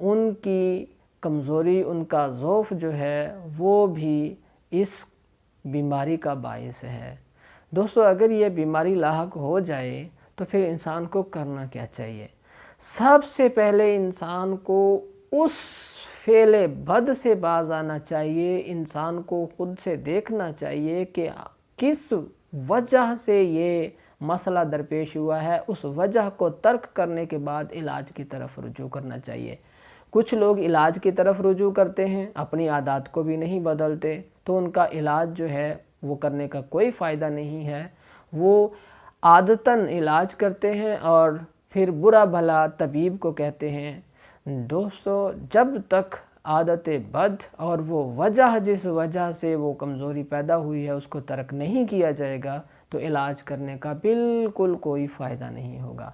ان کی کمزوری، ان کا ضعف جو ہے وہ بھی اس بیماری کا باعث ہے۔ دوستو اگر یہ بیماری لاحق ہو جائے تو پھر انسان کو کرنا کیا چاہیے؟ سب سے پہلے انسان کو اس فعل بد سے باز آنا چاہیے، انسان کو خود سے دیکھنا چاہیے کہ کس وجہ سے یہ مسئلہ درپیش ہوا ہے، اس وجہ کو ترک کرنے کے بعد علاج کی طرف رجوع کرنا چاہیے۔ کچھ لوگ علاج کی طرف رجوع کرتے ہیں، اپنی عادات کو بھی نہیں بدلتے، تو ان کا علاج جو ہے وہ کرنے کا کوئی فائدہ نہیں ہے۔ وہ عادتاً علاج کرتے ہیں اور پھر برا بھلا طبیب کو کہتے ہیں۔ دوستو جب تک عادت بد اور وہ وجہ جس وجہ سے وہ کمزوری پیدا ہوئی ہے اس کو ترک نہیں کیا جائے گا تو علاج کرنے کا بالکل کوئی فائدہ نہیں ہوگا۔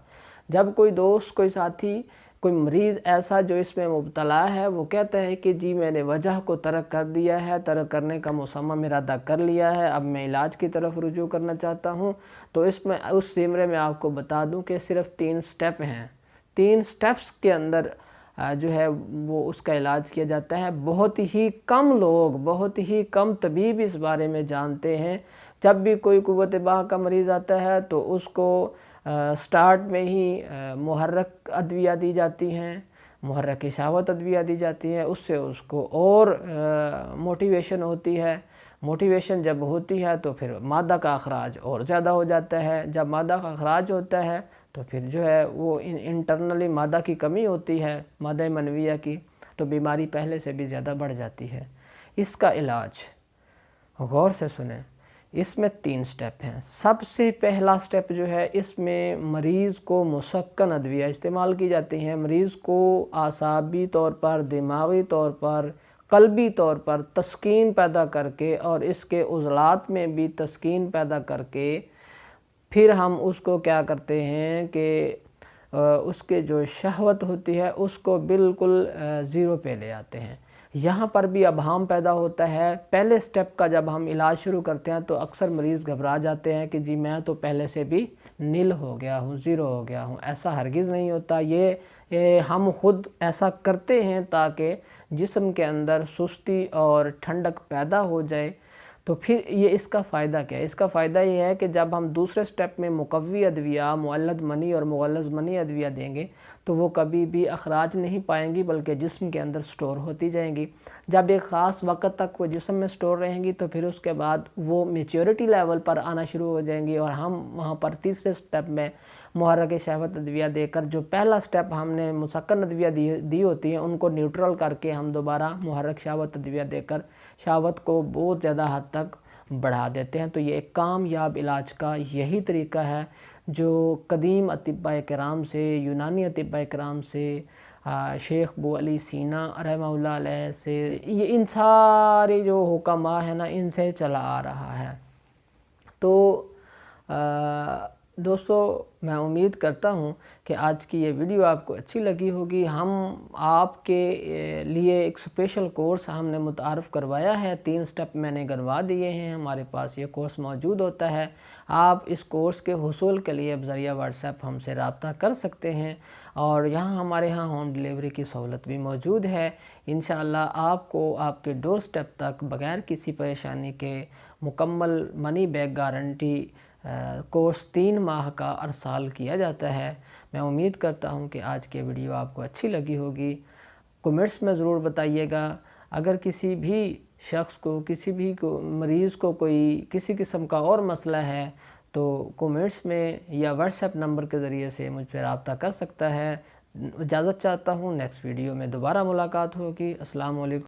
جب کوئی دوست، کوئی ساتھی، کوئی مریض ایسا جو اس میں مبتلا ہے وہ کہتا ہے کہ جی میں نے وجہ کو ترک کر دیا ہے، ترک کرنے کا مصمم ارادہ کر لیا ہے، اب میں علاج کی طرف رجوع کرنا چاہتا ہوں، تو اس زمرے میں آپ کو بتا دوں کہ صرف 3 سٹیپ ہیں۔ 3 سٹیپس کے اندر جو ہے وہ اس کا علاج کیا جاتا ہے۔ بہت ہی کم لوگ، بہت ہی کم طبیب اس بارے میں جانتے ہیں۔ جب بھی کوئی قوت باہ کا مریض آتا ہے تو اس کو سٹارٹ میں ہی محرک ادویہ دی جاتی ہیں، محرک شہوت ادویہ دی جاتی ہیں، اس سے اس کو اور موٹیویشن ہوتی ہے۔ موٹیویشن جب ہوتی ہے تو پھر مادہ کا اخراج اور زیادہ ہو جاتا ہے۔ جب مادہ کا اخراج ہوتا ہے تو پھر جو ہے وہ انٹرنلی مادہ کی کمی ہوتی ہے، مادہ منویہ کی، تو بیماری پہلے سے بھی زیادہ بڑھ جاتی ہے۔ اس کا علاج غور سے سنیں، اس میں 3 سٹیپ ہیں۔ سب سے پہلا سٹیپ جو ہے اس میں مریض کو مسکن ادویہ استعمال کی جاتی ہیں۔ مریض کو اعصابی طور پر، دماغی طور پر، قلبی طور پر تسکین پیدا کر کے اور اس کے عضلات میں بھی تسکین پیدا کر کے پھر ہم اس کو کیا کرتے ہیں کہ اس کے جو شہوت ہوتی ہے اس کو بالکل 0 پہ لے آتے ہیں۔ یہاں پر بھی ابہام پیدا ہوتا ہے۔ پہلے سٹیپ کا جب ہم علاج شروع کرتے ہیں تو اکثر مریض گھبرا جاتے ہیں کہ جی میں تو پہلے سے بھی نل ہو گیا ہوں، 0 ہو گیا ہوں۔ ایسا ہرگز نہیں ہوتا۔ یہ ہم خود ایسا کرتے ہیں تاکہ جسم کے اندر سستی اور ٹھنڈک پیدا ہو جائے۔ تو پھر اس کا فائدہ کیا ہے؟ اس کا فائدہ یہ ہے کہ جب ہم دوسرے سٹیپ میں مقوی ادویہ، مولد منی اور مغلظ منی ادویہ دیں گے تو وہ کبھی بھی اخراج نہیں پائیں گی بلکہ جسم کے اندر سٹور ہوتی جائیں گی۔ جب ایک خاص وقت تک وہ جسم میں سٹور رہیں گی تو پھر اس کے بعد وہ میچیورٹی لیول پر آنا شروع ہو جائیں گی اور ہم وہاں پر تیسرے سٹیپ میں محرک شہوت ادویہ دے کر جو پہلا سٹیپ ہم نے مسکن ادویہ دی ہوتی ہیں ان کو نیوٹرل کر کے ہم دوبارہ محرک شہوت ادویہ دے کر شہوت کو بہت زیادہ حد تک بڑھا دیتے ہیں۔ تو یہ ایک کامیاب علاج کا یہی طریقہ ہے جو قدیم اطباء کرام سے، یونانی اطباء کرام سے، شیخ ابو علی سینا رحمہ اللہ علیہ سے، یہ ان سارے جو حکماء ہیں نا ان سے چلا آ رہا ہے۔ تو دوستو میں امید کرتا ہوں کہ آج کی یہ ویڈیو آپ کو اچھی لگی ہوگی۔ ہم آپ کے لیے ایک اسپیشل کورس ہم نے متعارف کروایا ہے، 3 سٹیپ میں نے گنوا دیے ہیں، ہمارے پاس یہ کورس موجود ہوتا ہے۔ آپ اس کورس کے حصول کے لیے بذریعہ واٹس ایپ ہم سے رابطہ کر سکتے ہیں اور ہمارے ہاں ہوم ڈیلیوری کی سہولت بھی موجود ہے۔ انشاءاللہ آپ کو آپ کے ڈور سٹیپ تک بغیر کسی پریشانی کے مکمل منی بیک گارنٹی کورس 3 ماہ کا ارسال کیا جاتا ہے۔ میں امید کرتا ہوں کہ آج کی ویڈیو آپ کو اچھی لگی ہوگی۔ کمنٹس میں ضرور بتائیے گا۔ اگر کسی بھی شخص کو، کسی بھی مریض کو کوئی کسی قسم کا اور مسئلہ ہے تو کمنٹس میں یا واٹس ایپ نمبر کے ذریعے سے مجھ پہ رابطہ کر سکتا ہے۔ اجازت چاہتا ہوں، نیکسٹ ویڈیو میں دوبارہ ملاقات ہوگی۔ السلام علیکم۔